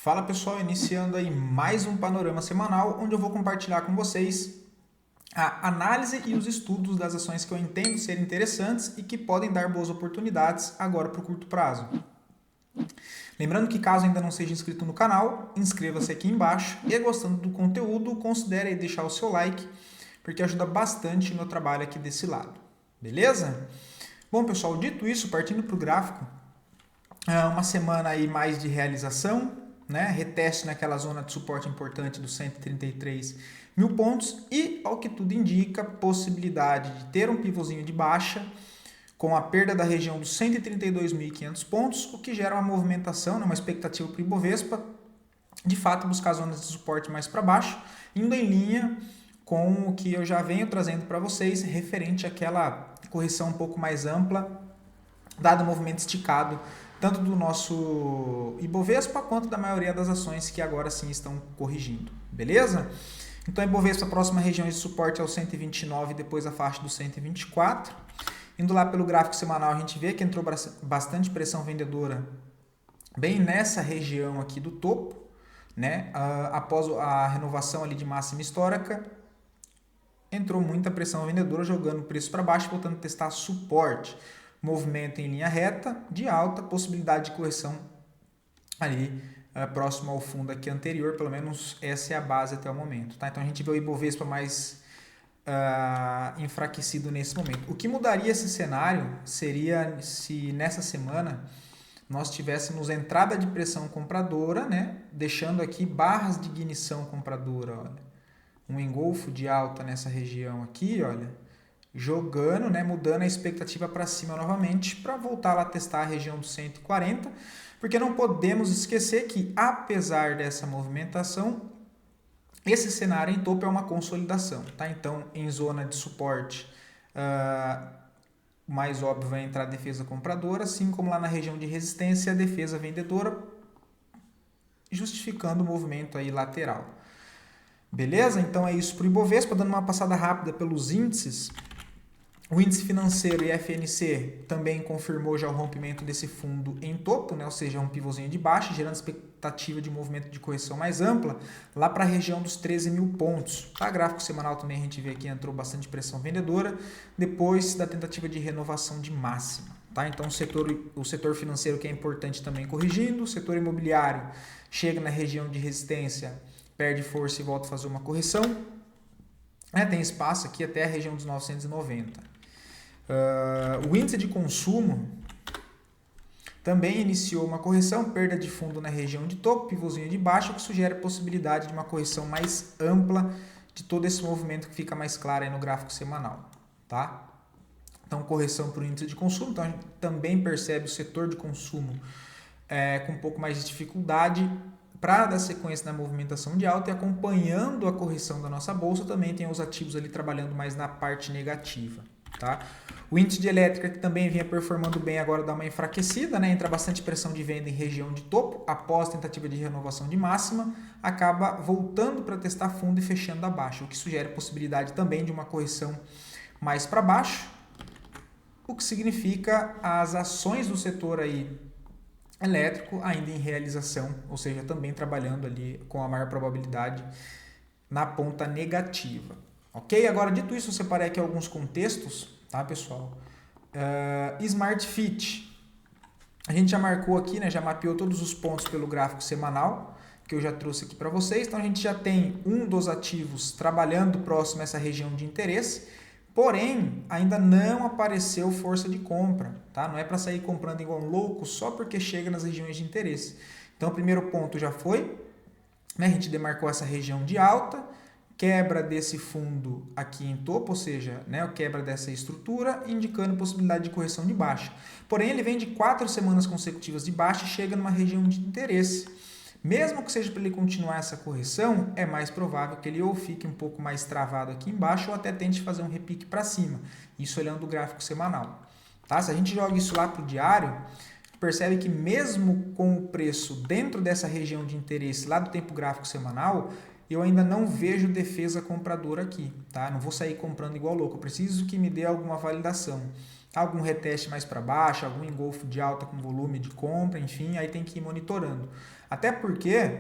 Fala pessoal, iniciando aí mais um panorama semanal, onde eu vou compartilhar com vocês a análise e os estudos das ações que eu entendo serem interessantes e que podem dar boas oportunidades agora para o curto prazo. Lembrando que caso ainda não seja inscrito no canal, inscreva-se aqui embaixo e gostando do conteúdo, considere aí deixar o seu like, porque ajuda bastante no trabalho aqui desse lado. Beleza? Bom pessoal, dito isso, partindo para o gráfico, uma semana aí mais de realização, né? Reteste naquela zona de suporte importante dos 133 mil pontos e, ao que tudo indica, possibilidade de ter um pivôzinho de baixa com a perda da região dos 132.500 pontos, o que gera uma movimentação, uma expectativa para o Ibovespa, de fato buscar zonas de suporte mais para baixo, indo em linha com o que eu já venho trazendo para vocês, referente àquela correção um pouco mais ampla, dado o movimento esticado tanto do nosso Ibovespa quanto da maioria das ações que agora sim estão corrigindo, beleza? Então, Ibovespa, a próxima região de suporte é o 129, depois a faixa do 124. Indo lá pelo gráfico semanal, a gente vê que entrou bastante pressão vendedora bem nessa região aqui do topo, né? Após a renovação ali de máxima histórica, entrou muita pressão vendedora jogando o preço para baixo, voltando a testar suporte. Movimento em linha reta, de alta, possibilidade de correção ali próximo ao fundo aqui anterior, pelo menos essa é a base até o momento. Tá? Então a gente vê o Ibovespa mais enfraquecido nesse momento. O que mudaria esse cenário seria se nessa semana nós tivéssemos entrada de pressão compradora, né? Deixando aqui barras de ignição compradora, olha. Um engolfo de alta nessa região aqui, olha. Jogando, né, mudando a expectativa para cima novamente para voltar lá a testar a região dos 140, porque não podemos esquecer que, apesar dessa movimentação, esse cenário em topo é uma consolidação. Tá? Então, em zona de suporte, o mais óbvio vai entrar a defesa compradora, assim como lá na região de resistência a defesa vendedora, justificando o movimento aí lateral. Beleza? Então é isso para o Ibovespa, dando uma passada rápida pelos índices. O índice financeiro IFNC também confirmou já o rompimento desse fundo em topo, né? Ou seja, um pivôzinho de baixa, gerando expectativa de movimento de correção mais ampla, lá para a região dos 13 mil pontos. Tá? Gráfico semanal também a gente vê que entrou bastante pressão vendedora, depois da tentativa de renovação de máxima. Tá? Então o setor financeiro, que é importante, também corrigindo, o setor imobiliário chega na região de resistência, perde força e volta a fazer uma correção. Tem espaço aqui até a região dos 990. O índice de consumo também iniciou uma correção, perda de fundo na região de topo, pivôzinho de baixo, o que sugere a possibilidade de uma correção mais ampla de todo esse movimento que fica mais claro aí no gráfico semanal. Tá? Então, correção para o índice de consumo, então a gente também percebe o setor de consumo com um pouco mais de dificuldade para dar sequência na movimentação de alta, e acompanhando a correção da nossa bolsa, também tem os ativos ali trabalhando mais na parte negativa. Tá? O índice de elétrica, que também vinha performando bem, agora dá uma enfraquecida, né? Entra bastante pressão de venda em região de topo, após tentativa de renovação de máxima, acaba voltando para testar fundo e fechando abaixo, o que sugere a possibilidade também de uma correção mais para baixo, o que significa as ações do setor aí elétrico ainda em realização, ou seja, também trabalhando ali com a maior probabilidade na ponta negativa. Ok? Agora, dito isso, eu separei aqui alguns contextos, tá, pessoal? Smart Fit. A gente já marcou aqui, né, já mapeou todos os pontos pelo gráfico semanal, que eu já trouxe aqui para vocês. Então, a gente já tem um dos ativos trabalhando próximo a essa região de interesse, porém, ainda não apareceu força de compra, tá? Não é para sair comprando igual um louco só porque chega nas regiões de interesse. Então, o primeiro ponto já foi, né? A gente demarcou essa região de alta, quebra desse fundo aqui em topo, ou seja, né, quebra dessa estrutura, indicando possibilidade de correção de baixa. Porém, ele vem de 4 semanas consecutivas de baixa e chega numa região de interesse. Mesmo que seja para ele continuar essa correção, é mais provável que ele ou fique um pouco mais travado aqui embaixo ou até tente fazer um repique para cima. Isso olhando o gráfico semanal. Tá? Se a gente joga isso lá para o diário, percebe que mesmo com o preço dentro dessa região de interesse lá do tempo gráfico semanal, eu ainda não vejo defesa compradora aqui. Tá? Não vou sair comprando igual louco. Eu preciso que me dê alguma validação. algum reteste mais para baixo, algum engolfo de alta com volume de compra, enfim, aí tem que ir monitorando. Até porque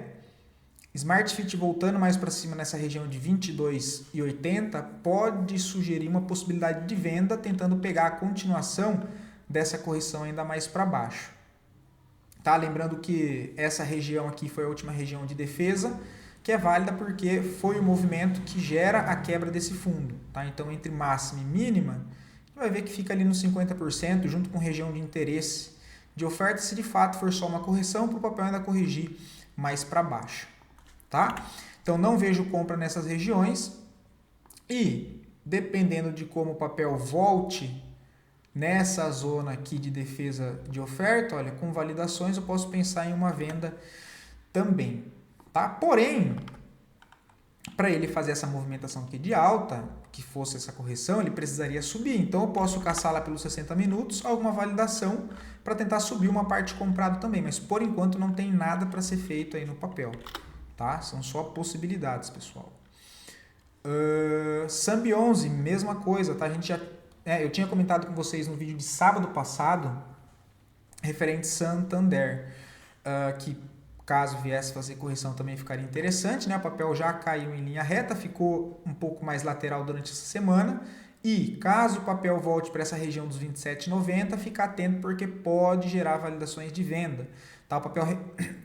Smart Fit voltando mais para cima nessa região de 22,80 pode sugerir uma possibilidade de venda, tentando pegar a continuação dessa correção ainda mais para baixo. Tá? Lembrando que essa região aqui foi a última região de defesa, que é válida porque foi o movimento que gera a quebra desse fundo. Tá? Então, entre máxima e mínima, vai ver que fica ali nos 50%, junto com região de interesse de oferta, se de fato for só uma correção, para o papel ainda corrigir mais para baixo. Tá? Então, não vejo compra nessas regiões e, dependendo de como o papel volte nessa zona aqui de defesa de oferta, olha, com validações eu posso pensar em uma venda também. Tá? Porém, para ele fazer essa movimentação aqui de alta, que fosse essa correção, ele precisaria subir. Então, eu posso caçar lá pelos 60 minutos alguma validação para tentar subir uma parte comprada também. Mas, por enquanto, não tem nada para ser feito aí no papel. Tá? São só possibilidades, pessoal. Sambi 11, mesma coisa. Tá? A gente já, eu tinha comentado com vocês no vídeo de sábado passado, referente Santander, que caso viesse fazer correção também ficaria interessante, né? O papel já caiu em linha reta, ficou um pouco mais lateral durante essa semana. E caso o papel volte para essa região dos 27,90, fica atento porque pode gerar validações de venda. Tá? O papel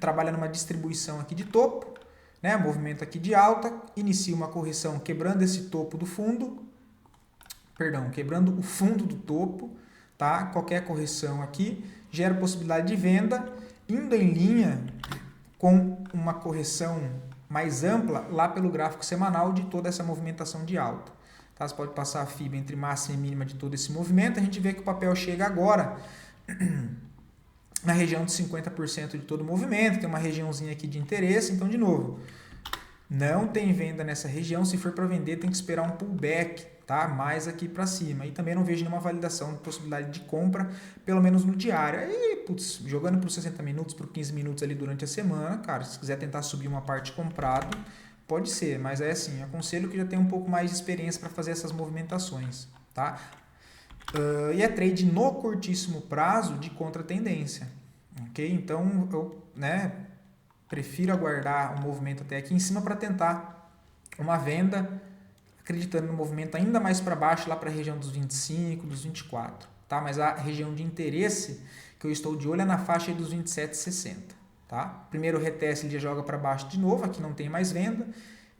trabalha numa distribuição aqui de topo, né? Movimento aqui de alta, inicia uma correção quebrando esse topo do fundo, quebrando o fundo do topo, tá? Qualquer correção aqui gera possibilidade de venda, indo em linha com uma correção mais ampla lá pelo gráfico semanal de toda essa movimentação de alta. Tá? Você pode passar a FIBA entre máxima e mínima de todo esse movimento, a gente vê que o papel chega agora na região de 50% de todo o movimento, tem uma regiãozinha aqui de interesse, então de novo, não tem venda nessa região, se for para vender tem que esperar um pullback, tá? Mais aqui para cima, e também não vejo nenhuma validação de possibilidade de compra, pelo menos no diário. Aí, jogando por 60 minutos, por 15 minutos ali durante a semana, cara, se quiser tentar subir uma parte comprado, pode ser, mas é assim, aconselho que já tem um pouco mais de experiência para fazer essas movimentações, tá? E é trade no curtíssimo prazo de contra-tendência, ok? Então, eu, prefiro aguardar um movimento até aqui em cima para tentar uma venda, acreditando no movimento ainda mais para baixo, lá para a região dos 25, dos 24, tá? Mas a região de interesse que eu estou de olho é na faixa dos 27,60, tá? Primeiro reteste, ele já joga para baixo de novo, aqui não tem mais venda,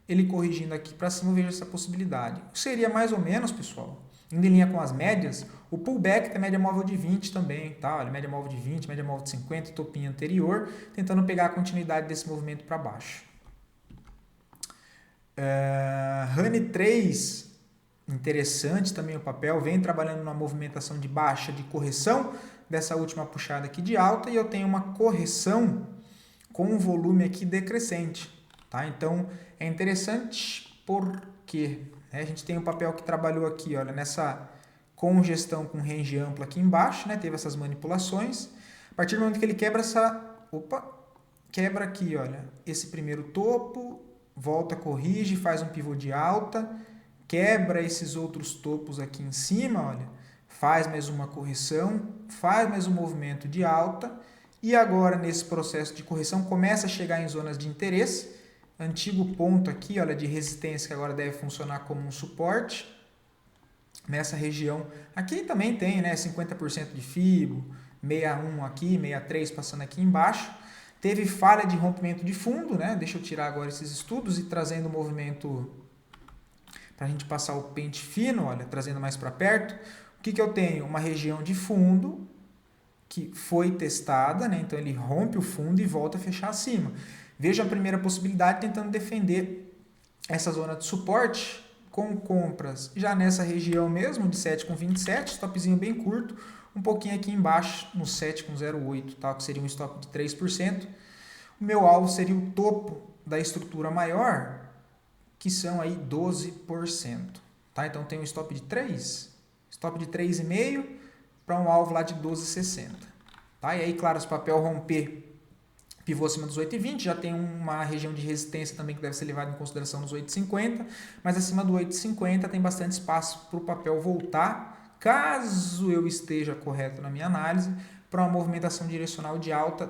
ele corrigindo aqui para cima, eu vejo essa possibilidade. Seria mais ou menos, pessoal, indo em linha com as médias, o pullback tem média móvel de 20 também, tá? Olha, média móvel de 20, média móvel de 50, topinho anterior, tentando pegar a continuidade desse movimento para baixo. Honey 3, interessante também o papel, vem trabalhando numa movimentação de baixa, de correção dessa última puxada aqui de alta, e eu tenho uma correção com um volume aqui decrescente, tá? Então, é interessante porque a gente tem um papel que trabalhou aqui, olha, nessa congestão com range ampla aqui embaixo, né? Teve essas manipulações. A partir do momento que ele quebra quebra aqui, olha, esse primeiro topo, volta, corrige, faz um pivô de alta, quebra esses outros topos aqui em cima, olha, faz mais uma correção, faz mais um movimento de alta, e agora nesse processo de correção começa a chegar em zonas de interesse, antigo ponto aqui, olha, de resistência que agora deve funcionar como um suporte, nessa região. Aqui também tem, né, 50% de FIBO, 61 aqui, 63 passando aqui embaixo. Teve falha de rompimento de fundo, né? Deixa eu tirar agora esses estudos e trazendo o movimento para a gente passar o pente fino, olha, trazendo mais para perto. O que eu tenho? Uma região de fundo que foi testada, né? Então ele rompe o fundo e volta a fechar acima. Veja a primeira possibilidade tentando defender essa zona de suporte com compras já nessa região mesmo, de 7,27, stopzinho bem curto, um pouquinho aqui embaixo, no 7,08, tá? Que seria um stop de 3%. O meu alvo seria o topo da estrutura maior, que são aí 12%. Tá? Então tem um stop de 3, stop de 3,5 para um alvo lá de 12,60. Tá? E aí, claro, se o papel romper pivô acima dos 8,20, já tem uma região de resistência também que deve ser levada em consideração nos 8,50, mas acima do 8,50 tem bastante espaço para o papel voltar caso eu esteja correto na minha análise, para uma movimentação direcional de alta,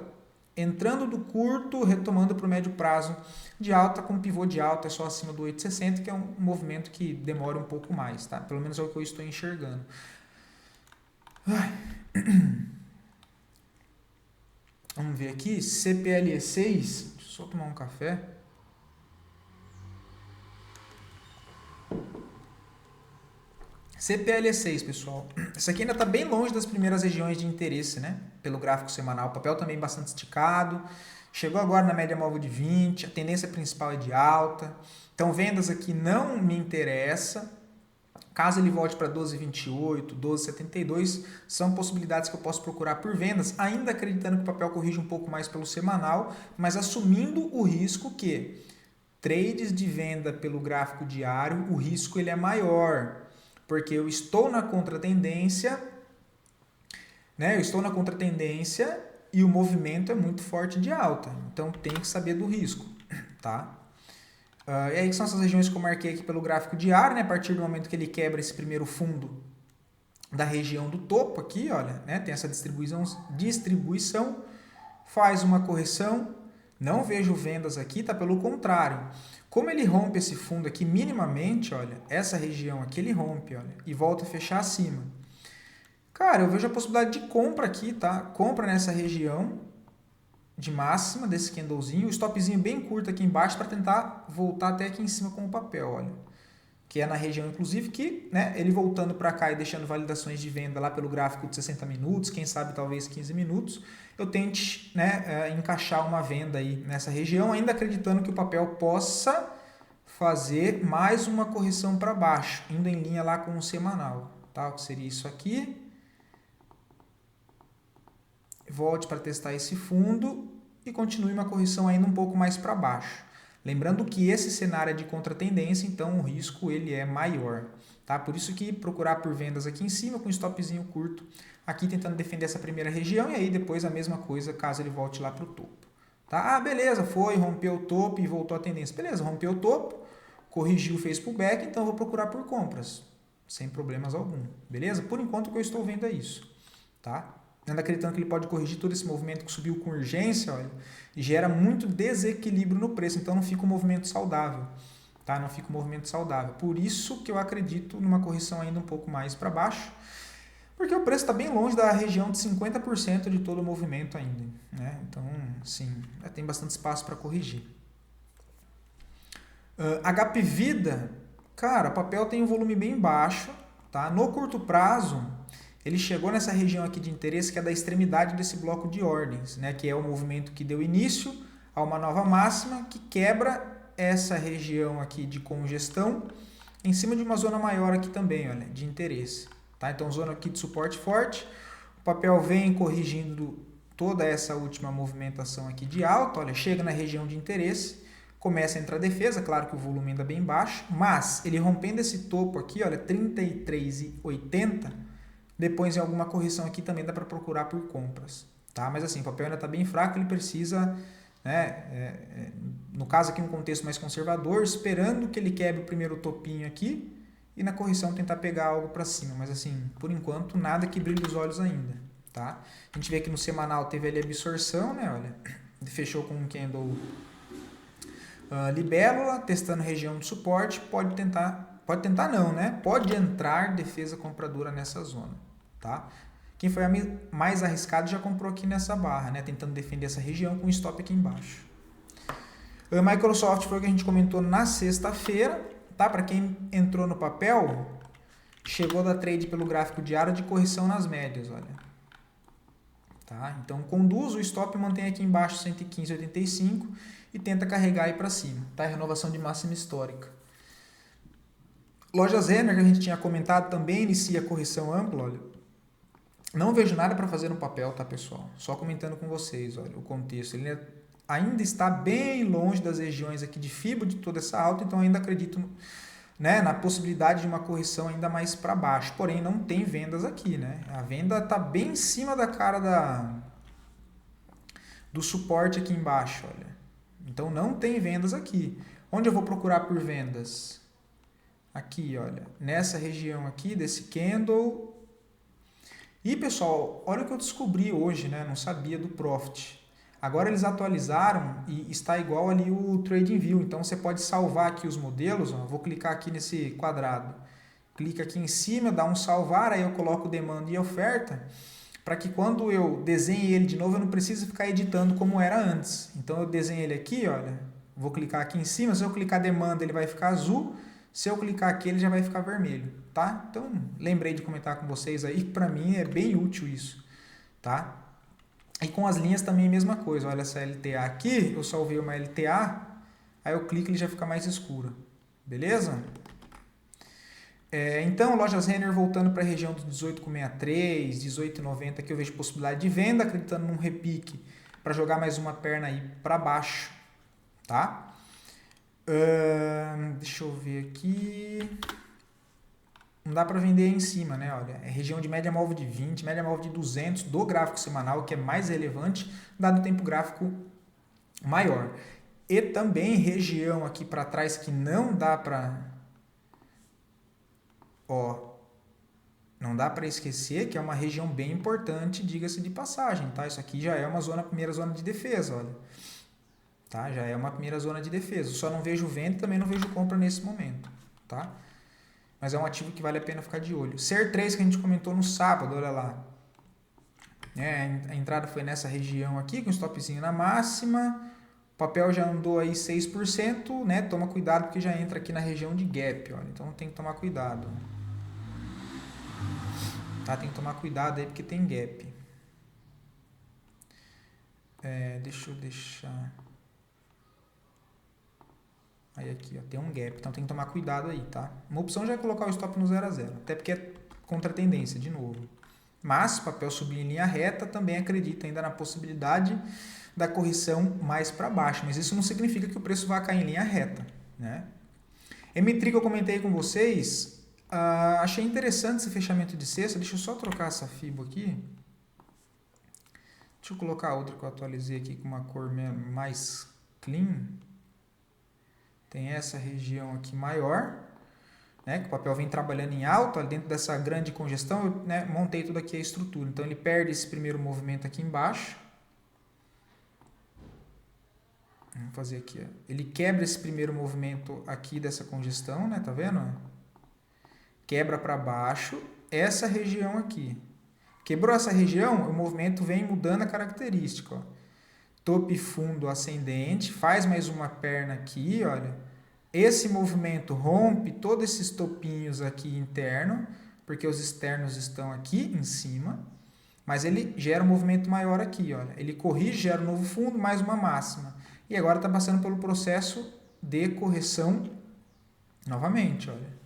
entrando do curto, retomando para o médio prazo de alta, com pivô de alta é só acima do 8,60, que é um movimento que demora um pouco mais, tá? Pelo menos é o que eu estou enxergando. Vamos ver aqui, CPLE6, deixa eu só tomar um café. CPLE6, pessoal. Isso aqui ainda está bem longe das primeiras regiões de interesse, né? Pelo gráfico semanal. O papel também bastante esticado. Chegou agora na média móvel de 20. A tendência principal é de alta. Então, vendas aqui não me interessa. Caso ele volte para 12,28, 12,72, são possibilidades que eu posso procurar por vendas, ainda acreditando que o papel corrige um pouco mais pelo semanal, mas assumindo o risco que trades de venda pelo gráfico diário, o risco ele é maior. Porque eu estou na contratendência, né? Eu estou na contratendência e o movimento é muito forte de alta. Então, tem que saber do risco, tá? E aí que são essas regiões que eu marquei aqui pelo gráfico diário, né? A partir do momento que ele quebra esse primeiro fundo da região do topo aqui, olha, né? Tem essa distribuição, faz uma correção, não vejo vendas aqui, tá? Pelo contrário. Como ele rompe esse fundo aqui minimamente, olha, essa região aqui ele rompe, olha, e volta a fechar acima. Cara, eu vejo a possibilidade de compra aqui, tá? Compra nessa região de máxima desse candlezinho, o stopzinho bem curto aqui embaixo para tentar voltar até aqui em cima com o papel, olha. Que é na região, inclusive, que, né, ele voltando para cá e deixando validações de venda lá pelo gráfico de 60 minutos, quem sabe talvez 15 minutos, eu tente, né, encaixar uma venda aí nessa região, ainda acreditando que o papel possa fazer mais uma correção para baixo, indo em linha lá com o semanal, tá? O que seria isso aqui. Volte para testar esse fundo e continue uma correção ainda um pouco mais para baixo. Lembrando que esse cenário é de contratendência, então o risco ele é maior. Tá? Por isso que procurar por vendas aqui em cima com stopzinho curto, aqui tentando defender essa primeira região e aí depois a mesma coisa caso ele volte lá para o topo. Tá? Ah, beleza, foi, rompeu o topo e voltou a tendência. Beleza, rompeu o topo, corrigiu, fez pullback, então eu vou procurar por compras, sem problemas algum. Beleza? Por enquanto o que eu estou vendo é isso. Tá? Ainda acreditando que ele pode corrigir todo esse movimento que subiu com urgência, olha, e gera muito desequilíbrio no preço, então não fica um movimento saudável, tá? Não fica um movimento saudável. Por isso que eu acredito numa correção ainda um pouco mais para baixo, porque o preço está bem longe da região de 50% de todo o movimento ainda, né? Então, sim, tem bastante espaço para corrigir. HP Vida, cara, o papel tem um volume bem baixo, tá? No curto prazo, ele chegou nessa região aqui de interesse, que é da extremidade desse bloco de ordens, né? Que é o movimento que deu início a uma nova máxima, que quebra essa região aqui de congestão, em cima de uma zona maior aqui também, olha, de interesse. Tá? Então, zona aqui de suporte forte, o papel vem corrigindo toda essa última movimentação aqui de alta, olha, chega na região de interesse, começa a entrar defesa, claro que o volume ainda é bem baixo, mas ele rompendo esse topo aqui, olha, 33,80, depois em alguma correção aqui também dá para procurar por compras, tá? Mas assim, o papel ainda está bem fraco, ele precisa, né, no caso aqui um contexto mais conservador, esperando que ele quebre o primeiro topinho aqui e na correção tentar pegar algo para cima, mas assim, por enquanto nada que brilhe os olhos ainda, tá? A gente vê aqui no semanal teve ali a absorção, né, olha, fechou com um candle libélula, testando região de suporte, pode tentar não, né? Pode entrar defesa compradora nessa zona, tá? Quem foi mais arriscado já comprou aqui nessa barra, né? Tentando defender essa região com stop aqui embaixo. A Microsoft foi o que a gente comentou na sexta-feira, tá? Para quem entrou no papel, chegou da trade pelo gráfico diário de correção nas médias, olha. Tá? Então, conduz o stop, mantém aqui embaixo 115,85 e tenta carregar aí para cima, tá? Renovação de máxima histórica. Lojas Renner, que a gente tinha comentado, também inicia a correção ampla, olha. Não vejo nada para fazer no papel, tá, pessoal? Só comentando com vocês, olha, o contexto. Ele ainda está bem longe das regiões aqui de FIBO, de toda essa alta, então ainda acredito, né, na possibilidade de uma correção ainda mais para baixo. Porém, não tem vendas aqui, né? A venda está bem em cima da cara do suporte aqui embaixo, olha. Então, não tem vendas aqui. Onde eu vou procurar por vendas? Aqui, olha, nessa região aqui, desse candle E pessoal, olha o que eu descobri hoje, né? Não sabia do Profit. Agora eles atualizaram e está igual ali o TradingView. Então você pode salvar aqui os modelos. Ó. Vou clicar aqui nesse quadrado. Clica aqui em cima, dá um salvar, aí eu coloco demanda e oferta, para que quando eu desenhe ele de novo, eu não precise ficar editando como era antes. Então eu desenho ele aqui, olha, vou clicar aqui em cima, se eu clicar demanda ele vai ficar azul, se eu clicar aqui ele já vai ficar vermelho, tá? Então lembrei de comentar com vocês aí, que para mim é bem útil isso, tá? E com as linhas também é a mesma coisa, olha essa LTA aqui, eu salvei uma LTA, aí eu clico e ele já fica mais escuro, beleza? Então, lojas Renner voltando para a região dos 18,63, 18,90, que eu vejo possibilidade de venda, acreditando num repique para jogar mais uma perna aí para baixo, tá? Deixa eu ver aqui. Não dá para vender aí em cima, né? Olha, é região de média móvel de 20, média móvel de 200 do gráfico semanal, que é mais relevante, dado o tempo gráfico maior. E também região aqui para trás que não dá para... Ó, não dá para esquecer que é uma região bem importante, diga-se de passagem, tá? Isso aqui já é uma zona, primeira zona de defesa, olha. Tá? Já é uma primeira zona de defesa. Só não vejo venda e também não vejo compra nesse momento, tá? Mas é um ativo que vale a pena ficar de olho. SER3 que a gente comentou no sábado, olha lá. A entrada foi nessa região aqui, com stopzinho na máxima. O papel já andou aí 6%, né? Toma cuidado porque já entra aqui na região de gap, olha. Então tem que tomar cuidado. Tá? Tem que tomar cuidado aí porque tem gap. Deixa eu deixar... Aí aqui, ó, tem um gap, então tem que tomar cuidado aí, tá? Uma opção já é colocar o stop no 0 a 0, até porque é contra a tendência, de novo. Mas, se o papel subir em linha reta, também acredita ainda na possibilidade da correção mais para baixo, mas isso não significa que o preço vai cair em linha reta, né? M-Tri que eu comentei com vocês, achei interessante esse fechamento de sexta, deixa eu só trocar essa FIBO aqui. Deixa eu colocar outra que eu atualizei aqui com uma cor mais clean. Tem essa região aqui maior, né, que o papel vem trabalhando em alta, dentro dessa grande congestão, eu, né, montei tudo aqui a estrutura. Então ele perde esse primeiro movimento aqui embaixo. Vamos fazer aqui, ó. Ele quebra esse primeiro movimento aqui dessa congestão, né, tá vendo? Quebra para baixo essa região aqui. Quebrou essa região, o movimento vem mudando a característica, ó. Topo e fundo ascendente, faz mais uma perna aqui, olha. Esse movimento rompe todos esses topinhos aqui interno, porque os externos estão aqui em cima, mas ele gera um movimento maior aqui, olha. Ele corrige, gera um novo fundo, mais uma máxima. E agora está passando pelo processo de correção novamente, olha.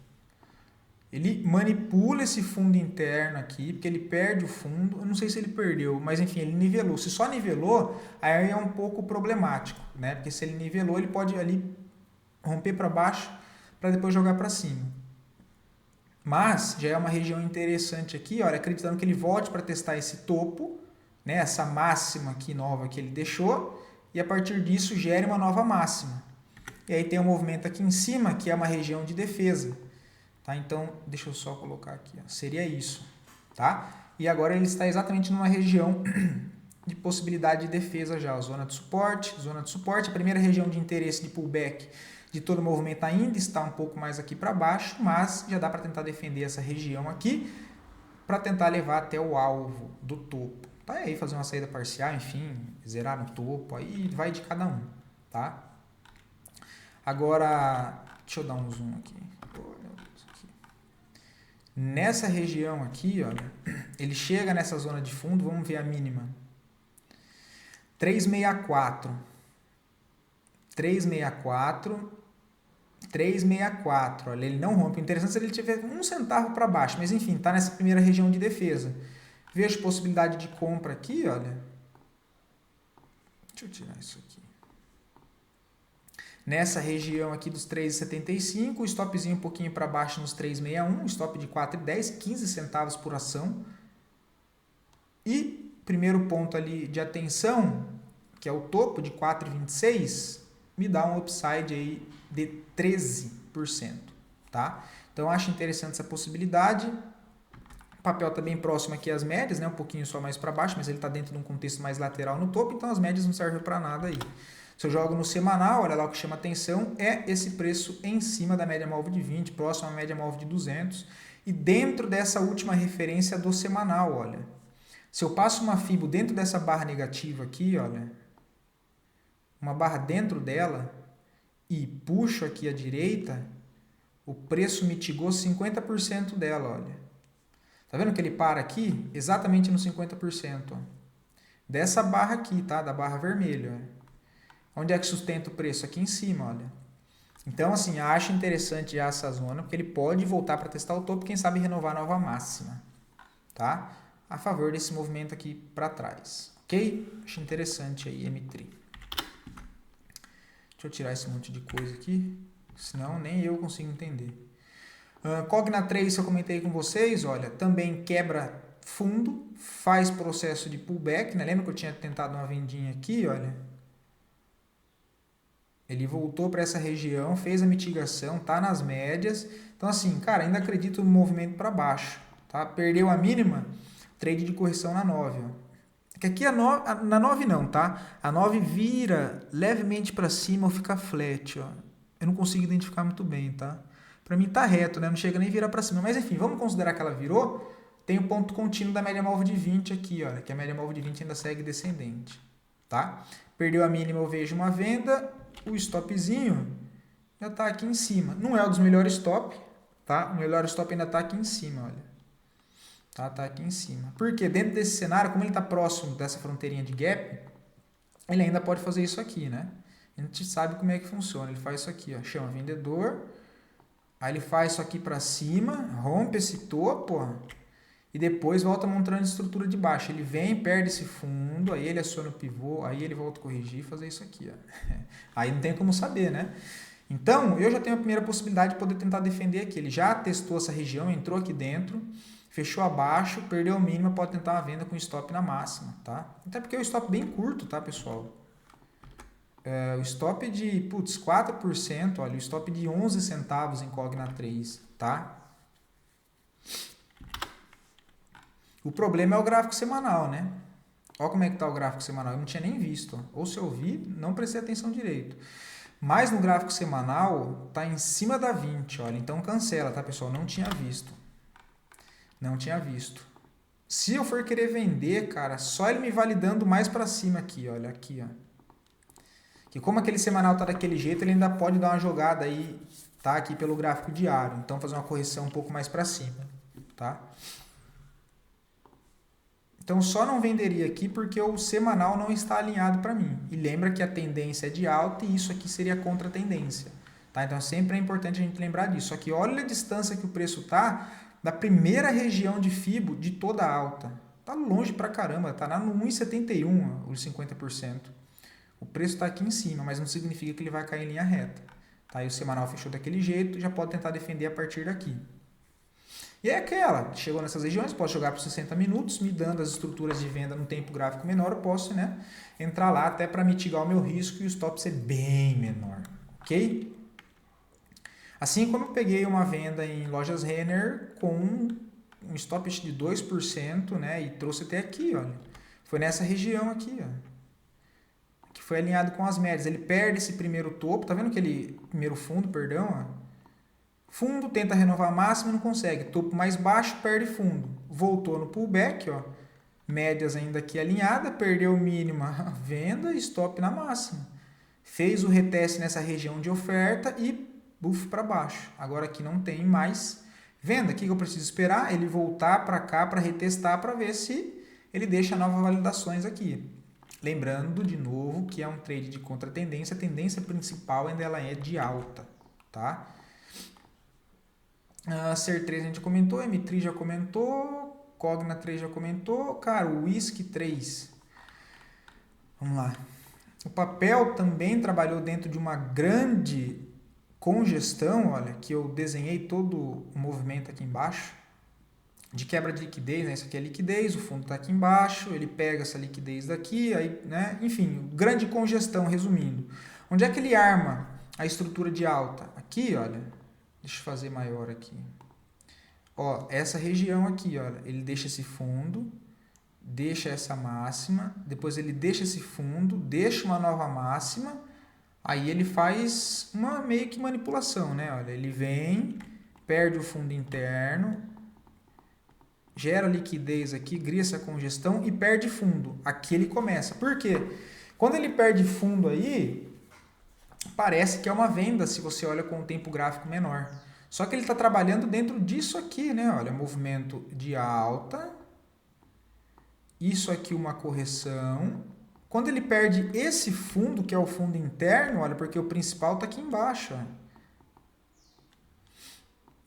Ele manipula esse fundo interno aqui, porque ele perde o fundo. Eu não sei se ele perdeu, mas enfim, ele nivelou. Se só nivelou, aí é um pouco problemático, né? Porque se ele nivelou, ele pode ali romper para baixo para depois jogar para cima. Mas já é uma região interessante aqui, olha, acreditando que ele volte para testar esse topo, né? Essa máxima aqui nova que ele deixou, e a partir disso gere uma nova máxima. E aí tem um movimento aqui em cima, que é uma região de defesa. Tá? Então, deixa eu só colocar aqui, ó. Seria isso, tá? E agora ele está exatamente numa região de possibilidade de defesa já, zona de suporte, a primeira região de interesse de pullback de todo o movimento ainda está um pouco mais aqui para baixo, mas já dá para tentar defender essa região aqui, para tentar levar até o alvo do topo, tá? E aí fazer uma saída parcial, enfim, zerar no topo, aí vai de cada um, tá? Agora, deixa eu dar um zoom aqui. Nessa região aqui, olha, ele chega nessa zona de fundo, vamos ver a mínima. 364. 364. 364. Olha, ele não rompe. Interessante se ele tiver um centavo para baixo, mas enfim, está nessa primeira região de defesa. Vejo possibilidade de compra aqui, olha. Deixa eu tirar isso aqui. Nessa região aqui dos 3,75, o stopzinho um pouquinho para baixo nos 3,61, stop de 4,10, 15 centavos por ação. E primeiro ponto ali de atenção, que é o topo de 4,26, me dá um upside aí de 13%, tá? Então acho interessante essa possibilidade. papel está bem próximo aqui às médias, né? Um pouquinho só mais para baixo, mas ele está dentro de um contexto mais lateral no topo, então as médias não servem para nada aí. Se eu jogo no semanal, olha lá o que chama atenção é esse preço em cima da média móvel de 20, próximo à média móvel de 200, e dentro dessa última referência do semanal, olha. Se eu passo uma FIBO dentro dessa barra negativa aqui, olha, uma barra dentro dela, e puxo aqui à direita, o preço mitigou 50% dela, olha. Tá vendo que ele para aqui? Exatamente no 50%. Ó. Dessa barra aqui, tá? Da barra vermelha. Ó. Onde é que sustenta o preço? Aqui em cima, olha. Então, assim, acho interessante já essa zona, porque ele pode voltar para testar o topo, quem sabe renovar a nova máxima, tá? A favor desse movimento aqui para trás, ok? Acho interessante aí, M3. Deixa eu tirar esse monte de coisa aqui, senão nem eu consigo entender. Cogna 3, eu comentei com vocês, olha, também quebra fundo, faz processo de pullback, né? Lembra que eu tinha tentado uma vendinha aqui, olha? Ele voltou para essa região, fez a mitigação, tá nas médias. Então, assim, cara, ainda acredito no movimento para baixo, tá? Perdeu a mínima, trade de correção na 9, ó. Que aqui na 9 não, tá? A 9 vira levemente para cima ou fica flat, ó. Eu não consigo identificar muito bem, tá? Para mim tá reto, né? Não chega nem virar para cima. Mas enfim, vamos considerar que ela virou. Tem o ponto contínuo da média móvel de 20 aqui, olha, que a média móvel de 20 ainda segue descendente, tá? Perdeu a mínima, eu vejo uma venda. O stopzinho já está aqui em cima. Não é um dos melhores stop, tá? O melhor stop ainda está aqui em cima, olha. Tá aqui em cima. Porque dentro desse cenário, como ele está próximo dessa fronteirinha de gap, ele ainda pode fazer isso aqui, né? A gente sabe como é que funciona. Ele faz isso aqui, ó. Chama vendedor. Aí ele faz isso aqui para cima, rompe esse topo, ó. E depois volta montando estrutura de baixo. Ele vem, perde esse fundo, aí ele aciona o pivô, aí ele volta a corrigir e fazer isso aqui. Ó. Aí não tem como saber, né? Então, eu já tenho a primeira possibilidade de poder tentar defender aqui. Ele já testou essa região, entrou aqui dentro, fechou abaixo, perdeu o mínimo, pode tentar uma venda com stop na máxima, tá? Até porque é um stop bem curto, tá, pessoal? O stop de, 4%, olha, o stop de 11 centavos em Cogna 3, tá? O problema é o gráfico semanal, né? Olha como é que está o gráfico semanal. Eu não tinha nem visto. Ó. Ou se eu vi, não prestei atenção direito. Mas no gráfico semanal, está em cima da 20. Olha. Então cancela, tá, pessoal? Não tinha visto. Não tinha visto. Se eu for querer vender, cara, só ele me validando mais para cima aqui. Olha, aqui, ó. Que como aquele semanal está daquele jeito, ele ainda pode dar uma jogada aí, tá? Aqui pelo gráfico diário. Então fazer uma correção um pouco mais para cima, tá? Então, só não venderia aqui porque o semanal não está alinhado para mim. E lembra que a tendência é de alta e isso aqui seria contra a tendência. Tá? Então, sempre é importante a gente lembrar disso. Só que olha a distância que o preço está da primeira região de FIBO de toda a alta. Está longe pra caramba, está no 1,71 os 50%. O preço está aqui em cima, mas não significa que ele vai cair em linha reta. Tá? E o semanal fechou daquele jeito, já pode tentar defender a partir daqui. E é aquela, chegou nessas regiões, posso jogar por 60 minutos, me dando as estruturas de venda num tempo gráfico menor, eu posso, né, entrar lá até para mitigar o meu risco e o stop ser bem menor, ok? Assim como eu peguei uma venda em lojas Renner com um stop de 2%, né, e trouxe até aqui, olha, foi nessa região aqui, ó, que foi alinhado com as médias, ele perde esse primeiro topo, tá vendo aquele primeiro fundo, perdão, ó? Fundo, tenta renovar a máxima, não consegue. Topo mais baixo, perde fundo. Voltou no pullback, ó. Médias ainda aqui alinhada, perdeu mínima, venda e stop na máxima. Fez o reteste nessa região de oferta e buff para baixo. Agora aqui não tem mais venda. O que eu preciso esperar? Ele voltar para cá para retestar para ver se ele deixa novas validações aqui. Lembrando de novo que é um trade de contra-tendência. A tendência principal ainda ela é de alta, tá? SER3 a gente comentou, M3 já comentou, Cogna 3 já comentou, cara, o Whisky 3. Vamos lá. O papel também trabalhou dentro de uma grande congestão, olha, que eu desenhei todo o movimento aqui embaixo, de quebra de liquidez, né? Isso aqui é liquidez, o fundo está aqui embaixo, ele pega essa liquidez daqui, aí, né? Enfim, grande congestão, resumindo. Onde é que ele arma a estrutura de alta? Aqui, olha. Deixa eu fazer maior aqui. Ó, essa região aqui, ó, ele deixa esse fundo, deixa essa máxima, depois ele deixa esse fundo, deixa uma nova máxima, aí ele faz uma meio que manipulação, né? Olha, ele vem, perde o fundo interno, gera liquidez aqui, cria essa congestão e perde fundo. Aqui ele começa. Por quê? Quando ele perde fundo aí, parece que é uma venda se você olha com um tempo gráfico menor. Só que ele está trabalhando dentro disso aqui, né? Olha, movimento de alta. Isso aqui uma correção. Quando ele perde esse fundo, que é o fundo interno, olha, porque o principal está aqui embaixo. Ó.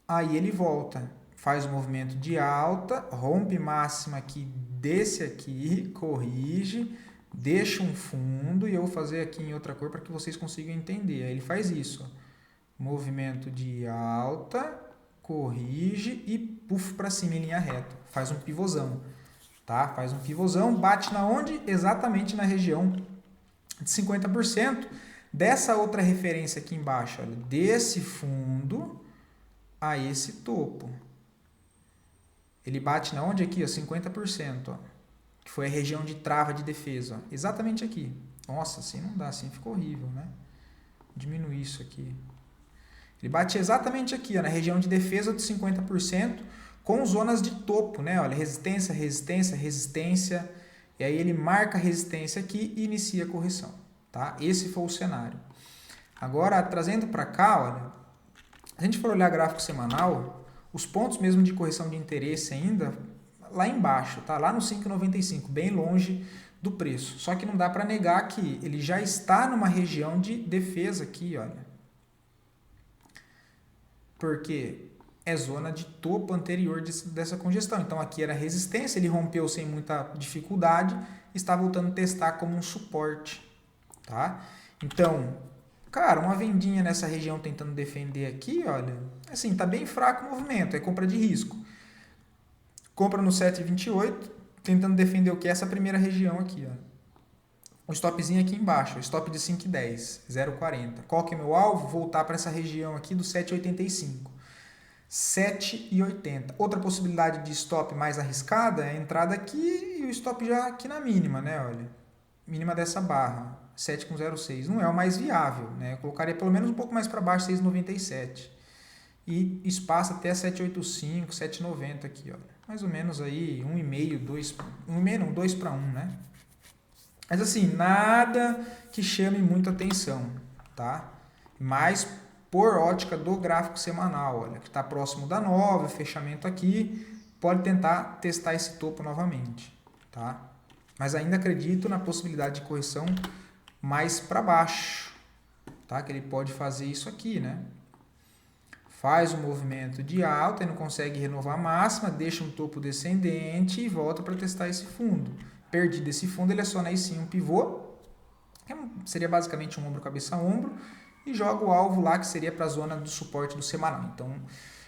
Aí ele volta. Faz o movimento de alta, rompe máxima aqui, desce aqui, corrige, deixa um fundo, e eu vou fazer aqui em outra cor para que vocês consigam entender. Aí ele faz isso, ó. Movimento de alta, corrige e puff para cima em linha reta. Faz um pivôzão, tá? Faz um pivôzão, bate na onde? Exatamente na região de 50% dessa outra referência aqui embaixo, olha, desse fundo a esse topo. Ele bate na onde aqui, ó, 50%, ó, que foi a região de trava de defesa, ó, exatamente aqui. Nossa, assim não dá, assim ficou horrível, né? Diminuir isso aqui. Ele bate exatamente aqui, ó, na região de defesa de 50%, com zonas de topo, né? Olha, resistência, resistência, resistência. E aí ele marca a resistência aqui e inicia a correção, tá? Esse foi o cenário. Agora, trazendo para cá, olha, se a gente for olhar gráfico semanal, os pontos mesmo de correção de interesse ainda lá embaixo, tá? Lá no 5,95, bem longe do preço. Só que não dá para negar que ele já está numa região de defesa aqui, olha. Porque é zona de topo anterior dessa congestão. Então aqui era resistência, ele rompeu sem muita dificuldade, está voltando a testar como um suporte, tá? Então, cara, uma vendinha nessa região tentando defender aqui, olha, assim, tá bem fraco o movimento, é compra de risco. Compra no 7,28, tentando defender o que? Essa primeira região aqui, ó. O stopzinho aqui embaixo, o stop de 5,10, 0,40. Qual que é meu alvo? Voltar para essa região aqui do 7,85. 7,80. Outra possibilidade de stop mais arriscada é a entrada aqui e o stop já aqui na mínima, né? Olha, mínima dessa barra, 7,06. Não é o mais viável, né? Eu colocaria pelo menos um pouco mais para baixo, 6,97. E espaço até 7,85, 7,90 aqui, olha. Mais ou menos aí 1,5, 2, 1,5 não, 2 para 1, né? Mas assim, nada que chame muita atenção, tá? Mas por ótica do gráfico semanal, olha, que está próximo da 9, fechamento aqui, pode tentar testar esse topo novamente, tá? Mas ainda acredito na possibilidade de correção mais para baixo, tá? Que ele pode fazer isso aqui, né? Faz um movimento de alta e não consegue renovar a máxima, deixa um topo descendente e volta para testar esse fundo. Perdido esse fundo, ele aciona aí sim um pivô, que seria basicamente um ombro, cabeça, ombro, e joga o alvo lá, que seria para a zona do suporte do semanal. Então,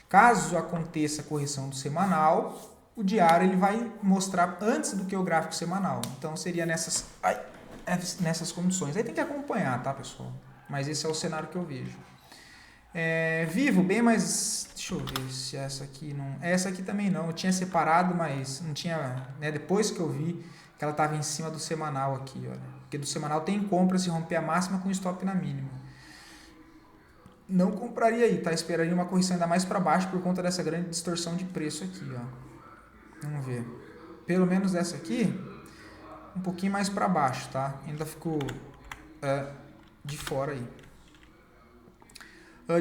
caso aconteça a correção do semanal, o diário ele vai mostrar antes do que o gráfico semanal. Então, seria nessas condições. Aí tem que acompanhar, tá, pessoal? Mas esse é o cenário que eu vejo. Vivo, bem mais... Deixa eu ver se essa aqui não... Essa aqui também não. Eu tinha separado, mas não tinha... Né, depois que eu vi que ela estava em cima do semanal aqui, olha. Porque do semanal tem compra se romper a máxima com stop na mínima. Não compraria aí, tá? Esperaria uma correção ainda mais para baixo por conta dessa grande distorção de preço aqui, ó. Vamos ver. Pelo menos essa aqui, um pouquinho mais para baixo, tá? Ainda ficou de fora aí.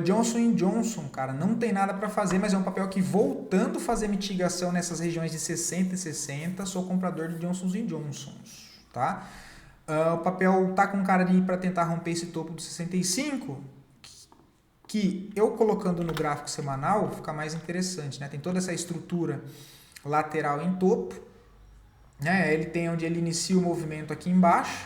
Johnson & Johnson, cara, não tem nada para fazer, mas é um papel que, voltando a fazer mitigação nessas regiões de 60 e 60, sou comprador de Johnson & Johnson, tá? O papel tá com cara de ir para tentar romper esse topo do 65, que eu colocando no gráfico semanal fica mais interessante, né? Tem toda essa estrutura lateral em topo, né? Ele tem onde ele inicia o movimento aqui embaixo,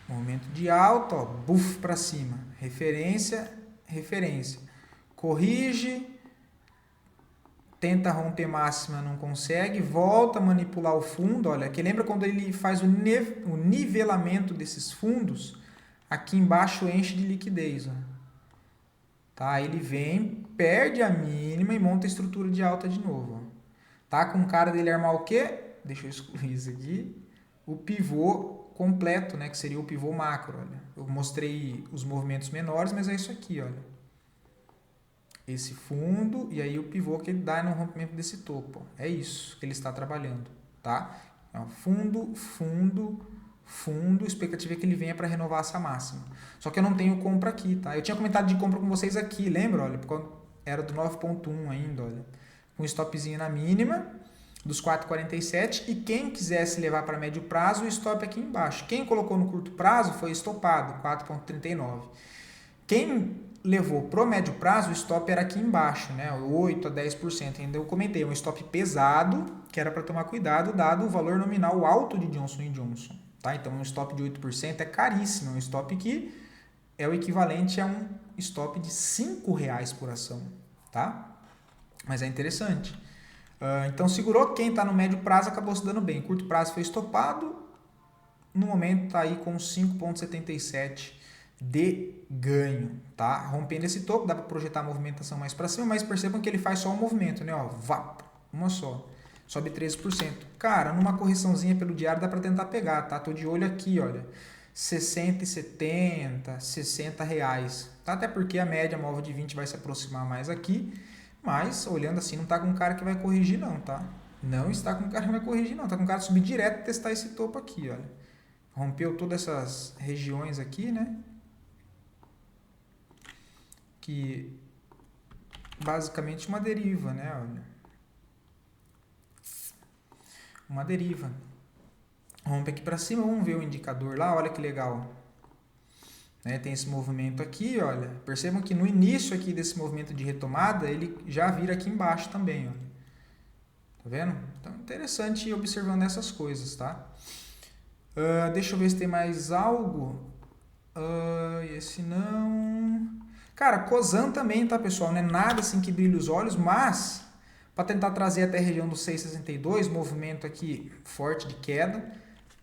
movimento de alta, ó, buff para cima, referência, referência, corrige, tenta romper máxima, não consegue, volta a manipular o fundo, olha, que lembra quando ele faz o nivelamento desses fundos, aqui embaixo enche de liquidez, ó. Tá? Ele vem, perde a mínima e monta a estrutura de alta de novo. Ó. Tá com cara dele armar o quê? Deixa eu excluir isso aqui. O pivô completo, né? Que seria o pivô macro. Olha. Eu mostrei os movimentos menores, mas é isso aqui, olha. Esse fundo e aí o pivô que ele dá no rompimento desse topo. Ó. É isso que ele está trabalhando, tá? Então, fundo, fundo, fundo, expectativa é que ele venha para renovar essa máxima. Só que eu não tenho compra aqui, tá? Eu tinha comentado de compra com vocês aqui, lembra? Olha, porque era do 9.1 ainda, olha. Com stopzinho na mínima dos 4,47 e quem quisesse levar para médio prazo, o stop aqui embaixo. Quem colocou no curto prazo foi estopado, 4,39. Quem levou pro médio prazo, o stop era aqui embaixo, né? 8 a 10%. Ainda eu comentei, um stop pesado, que era para tomar cuidado, dado o valor nominal alto de Johnson & Johnson. Tá? Então, um stop de 8% é caríssimo. É um stop que é o equivalente a um stop de R$5 por ação. Tá? Mas é interessante. Então, segurou. Quem está no médio prazo acabou se dando bem. Curto prazo foi estopado. No momento está aí com 5,77 de ganho, tá? Rompendo esse topo, dá para projetar a movimentação mais para cima, mas percebam que ele faz só um movimento, né? Ó, vap, uma só. Sobe 13%. Cara, numa correçãozinha pelo diário dá para tentar pegar, tá? Tô de olho aqui, olha. 60,70, R$60, tá? Até porque a média móvel de 20 vai se aproximar mais aqui, mas olhando assim não tá com cara que vai corrigir não, tá? Não está com cara que vai corrigir não, tá com cara de subir direto e testar esse topo aqui, olha. Rompeu todas essas regiões aqui, né? Que basicamente uma deriva, né? Olha. Uma deriva. Rompe aqui para cima, vamos ver o indicador lá, olha que legal. Né? Tem esse movimento aqui, olha. Percebam que no início aqui desse movimento de retomada, ele já vira aqui embaixo também, olha. Tá vendo? Então, interessante ir observando essas coisas, tá? Deixa eu ver se tem mais algo. Esse não. Cara, Cosan também, tá, pessoal? Não é nada assim que brilha os olhos, mas para tentar trazer até a região do 6,62, movimento aqui forte de queda,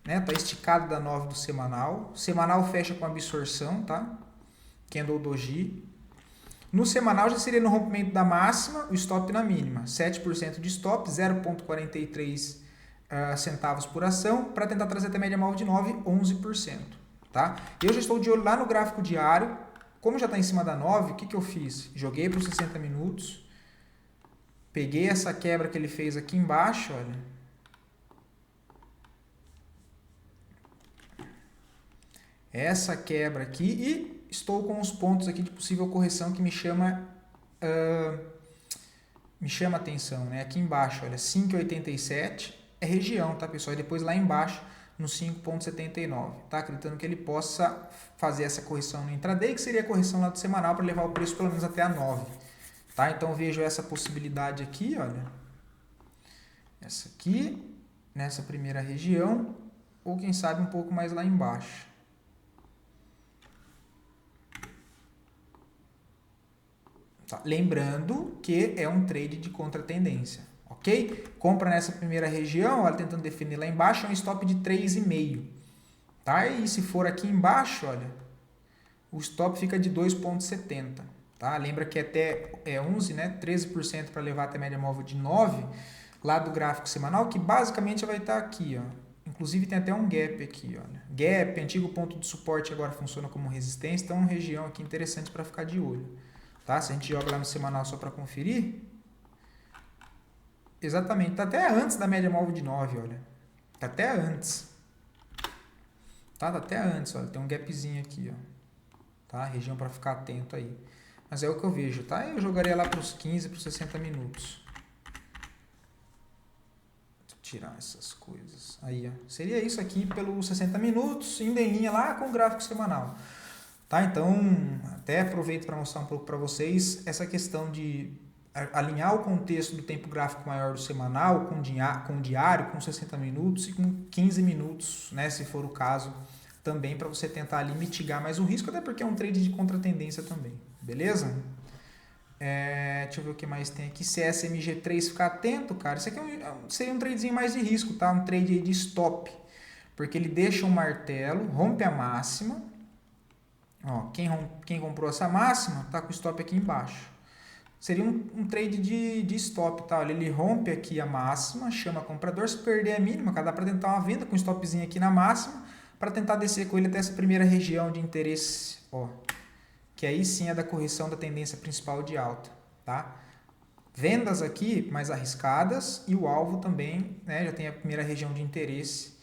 né? Tá esticado da 9 do semanal. Semanal fecha com absorção, tá? Candle Doji. No semanal já seria no rompimento da máxima, o stop na mínima. 7% de stop, 0,43 centavos por ação, para tentar trazer até a média móvel de 9, 11%. Tá? Eu já estou de olho lá no gráfico diário. Como já está em cima da 9, o que eu fiz? Joguei para os 60 minutos. Peguei essa quebra que ele fez aqui embaixo, olha. Essa quebra aqui e estou com os pontos aqui de possível correção que me chama atenção, né? Aqui embaixo, olha, 5,87 é região, tá, pessoal? E depois lá embaixo no 5,79, tá? Acreditando que ele possa fazer essa correção no intraday, que seria a correção lá do semanal para levar o preço pelo menos até a 9, tá? Então vejo essa possibilidade aqui, olha. Essa aqui, nessa primeira região, ou quem sabe um pouco mais lá embaixo. Tá? Lembrando que é um trade de contratendência, ok? Compra nessa primeira região, olha, tentando definir lá embaixo, é um stop de 3,5, tá? E se for aqui embaixo, olha, o stop fica de 2,70, tá? Lembra que até 11, né? 13% para levar até a média móvel de 9, lá do gráfico semanal, que basicamente vai estar aqui, ó. Inclusive tem até um gap aqui, olha. Gap, antigo ponto de suporte, agora funciona como resistência, então é uma região aqui interessante para ficar de olho. Tá? Se a gente joga lá no semanal só para conferir, exatamente, está até antes da média móvel de 9, olha. Está até antes. Tá até antes, olha. Tem um gapzinho aqui, ó. Tá? Região para ficar atento aí. Mas é o que eu vejo, tá? Eu jogaria lá para os 15, para os 60 minutos. Deixa eu tirar essas coisas. Aí, ó. Seria isso aqui pelos 60 minutos, indo em linha lá com o gráfico semanal. Tá? Então, até aproveito para mostrar um pouco para vocês essa questão de alinhar o contexto do tempo gráfico maior do semanal com o diário, com 60 minutos e com 15 minutos, né, se for o caso, também para você tentar ali mitigar mais o risco, até porque é um trade de contratendência também, beleza? Deixa eu ver o que mais tem aqui. CSMG3, ficar atento, cara. Isso aqui seria um tradezinho mais de risco, tá? Um trade aí de stop, porque ele deixa um martelo, rompe a máxima, Ó, quem comprou essa máxima está com o stop aqui embaixo. Seria um trade de stop, tá? Olha, ele rompe aqui a máxima, chama comprador, se perder a mínima, dá para tentar uma venda com um stopzinho aqui na máxima, para tentar descer com ele até essa primeira região de interesse, ó, que aí sim é da correção da tendência principal de alta, tá? Vendas aqui mais arriscadas e o alvo também, né, já tem a primeira região de interesse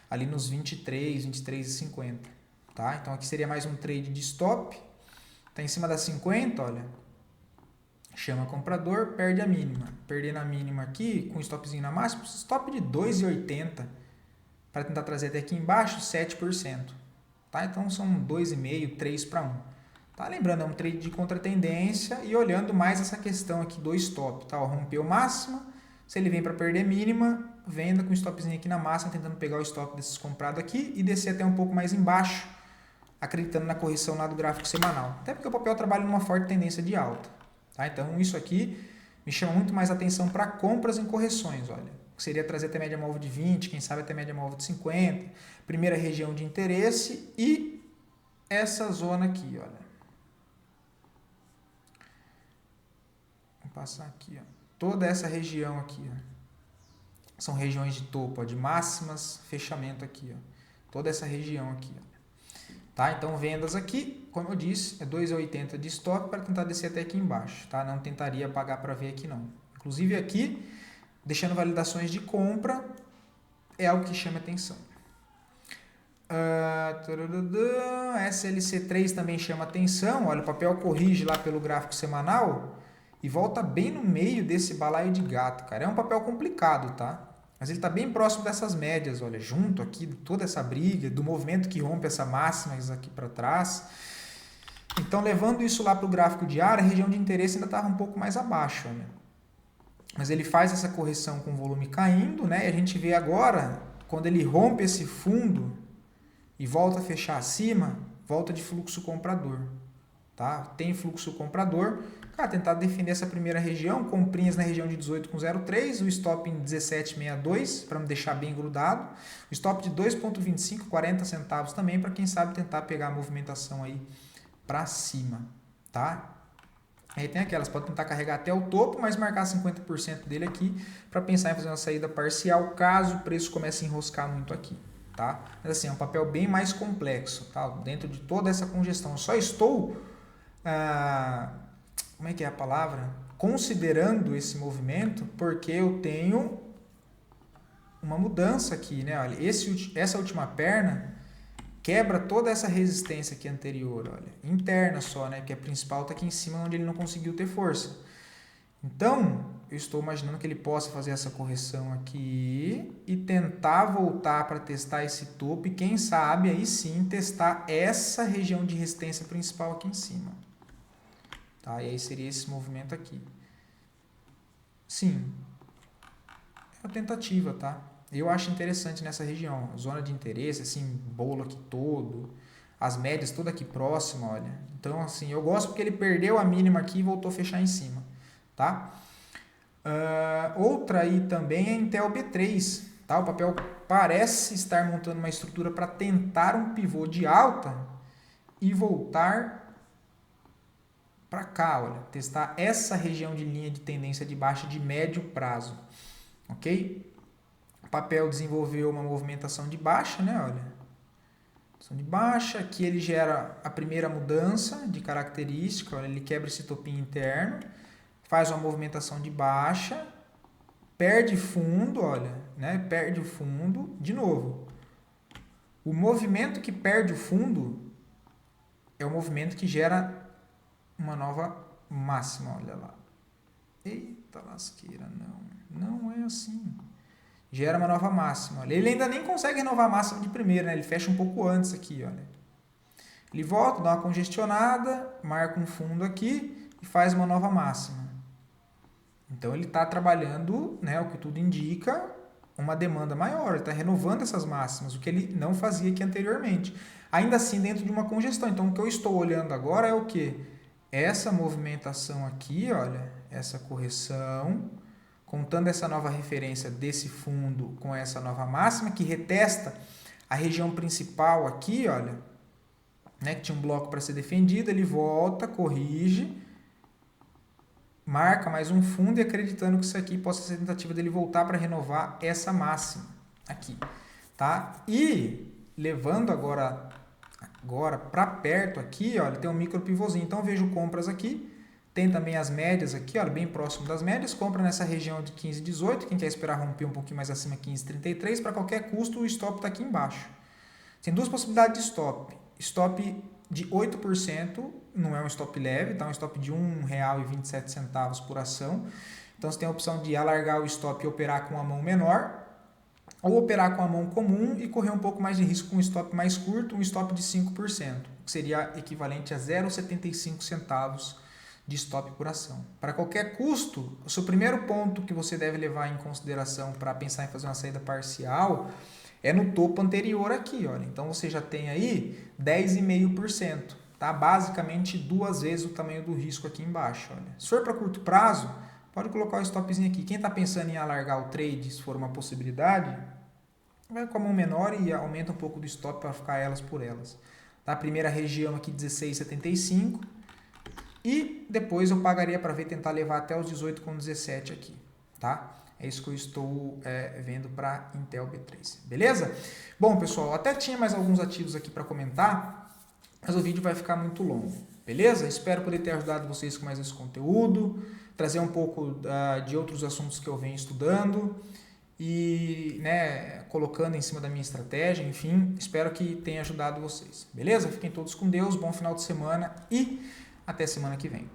ali nos 23, 23,50, tá? Então aqui seria mais um trade de stop, tá em cima da 50, olha, chama comprador, perde a mínima. Perdendo a mínima aqui, com stopzinho na máxima, stop de 2,80 para tentar trazer até aqui embaixo 7%, tá? Então são 2,5, 3 para 1. Tá? Lembrando, é um trade de contratendência e olhando mais essa questão aqui do stop, tá? Ó, rompeu máxima, se ele vem para perder mínima, venda com stopzinho aqui na máxima, tentando pegar o stop desses comprados aqui e descer até um pouco mais embaixo, acreditando na correção lá do gráfico semanal. Até porque o papel trabalha numa forte tendência de alta. Tá? Então isso aqui me chama muito mais atenção para compras em correções, olha. Que seria trazer até média móvel de 20, quem sabe até média móvel de 50, primeira região de interesse e essa zona aqui, olha. Vou passar aqui, ó. Toda essa região aqui, ó. São regiões de topo, ó, de máximas, fechamento aqui, ó. Toda essa região aqui, ó. Tá? Então vendas aqui, como eu disse, é 2,80 de stop para tentar descer até aqui embaixo, tá? Não tentaria pagar para ver aqui não. Inclusive aqui, deixando validações de compra, é algo que chama atenção. SLC3 também chama atenção, olha, o papel corrige lá pelo gráfico semanal e volta bem no meio desse balaio de gato, cara. É um papel complicado, tá? Mas ele está bem próximo dessas médias, olha, junto aqui, toda essa briga, do movimento que rompe essa máxima aqui para trás. Então, levando isso lá para o gráfico diário, a região de interesse ainda estava um pouco mais abaixo, olha. Mas ele faz essa correção com o volume caindo, né? E a gente vê agora, quando ele rompe esse fundo e volta a fechar acima, volta de fluxo comprador, tá? Tem fluxo comprador, cara, tentar defender essa primeira região, comprinhas na região de 18,03, o stop em 17,62 para me deixar bem grudado, o stop de 2,25, 40 centavos também para quem sabe tentar pegar a movimentação aí para cima, tá? Aí tem aquelas, pode tentar carregar até o topo, mas marcar 50% dele aqui para pensar em fazer uma saída parcial caso o preço comece a enroscar muito aqui, tá? Mas assim, é um papel bem mais complexo, tá? Dentro de toda essa congestão, eu só estou como é que é a palavra? Considerando esse movimento, porque eu tenho uma mudança aqui, né? Olha, essa última perna quebra toda essa resistência aqui anterior, olha, interna só, né? Porque a principal está aqui em cima, onde ele não conseguiu ter força. Então, eu estou imaginando que ele possa fazer essa correção aqui e tentar voltar para testar esse topo e quem sabe aí sim testar essa região de resistência principal aqui em cima. Tá? E aí seria esse movimento aqui. Sim, é uma tentativa, tá? Eu acho interessante nessa região, zona de interesse, assim, bolo aqui todo, as médias toda aqui próxima, olha. Então, assim, eu gosto porque ele perdeu a mínima aqui e voltou a fechar em cima, tá? Outra aí também é Intel B3, tá? O papel parece estar montando uma estrutura para tentar um pivô de alta e voltar para cá, olha, testar essa região de linha de tendência de baixa de médio prazo, ok? O papel desenvolveu uma movimentação de baixa, né, olha, de baixa, aqui ele gera a primeira mudança de característica, olha, ele quebra esse topinho interno, faz uma movimentação de baixa, perde fundo, olha, né, perde o fundo, de novo, o movimento que perde o fundo é o movimento que gera uma nova máxima, olha lá. Eita lasqueira, não é assim. Gera uma nova máxima, olha. Ele ainda nem consegue renovar a máxima de primeira, né? Ele fecha um pouco antes aqui, olha. Ele volta, dá uma congestionada, marca um fundo aqui e faz uma nova máxima. Então ele está trabalhando, né, o que tudo indica, uma demanda maior, ele está renovando essas máximas, o que ele não fazia aqui anteriormente. Ainda assim dentro de uma congestão. Então o que eu estou olhando agora é o quê? Essa movimentação aqui, olha, essa correção, contando essa nova referência desse fundo com essa nova máxima, que retesta a região principal aqui, olha, né, que tinha um bloco para ser defendido, ele volta, corrige, marca mais um fundo e acreditando que isso aqui possa ser a tentativa dele voltar para renovar essa máxima aqui, tá? E levando agora para perto aqui, ó, ele tem um micro pivôzinho, então eu vejo compras aqui, tem também as médias aqui, ó, bem próximo das médias, compra nessa região de 15,18, quem quer esperar romper um pouquinho mais acima, 15,33, para qualquer custo o stop está aqui embaixo. Tem duas possibilidades de stop de 8%, não é um stop leve, tá? É um stop de R$ 1,27 por ação. Então você tem a opção de alargar o stop e operar com a mão menor, ou operar com a mão comum e correr um pouco mais de risco com um stop mais curto, um stop de 5%, que seria equivalente a 0,75 centavos de stop por ação. Para qualquer custo, o seu primeiro ponto que você deve levar em consideração para pensar em fazer uma saída parcial é no topo anterior aqui, olha. Então você já tem aí 10,5%, tá? Basicamente 2 vezes o tamanho do risco aqui embaixo, olha. Se for para curto prazo, pode colocar o stopzinho aqui. Quem está pensando em alargar o trade, se for uma possibilidade, vai com a mão menor e aumenta um pouco do stop para ficar elas por elas. Tá? A primeira região aqui 16,75 e depois eu pagaria para ver, tentar levar até os 18,17 aqui, tá? É isso que eu estou vendo para Intel B3, beleza? Bom, pessoal, até tinha mais alguns ativos aqui para comentar, mas o vídeo vai ficar muito longo, beleza? Espero poder ter ajudado vocês com mais esse conteúdo, trazer um pouco de outros assuntos que eu venho estudando e, né, colocando em cima da minha estratégia, enfim, espero que tenha ajudado vocês, beleza? Fiquem todos com Deus, bom final de semana e até semana que vem.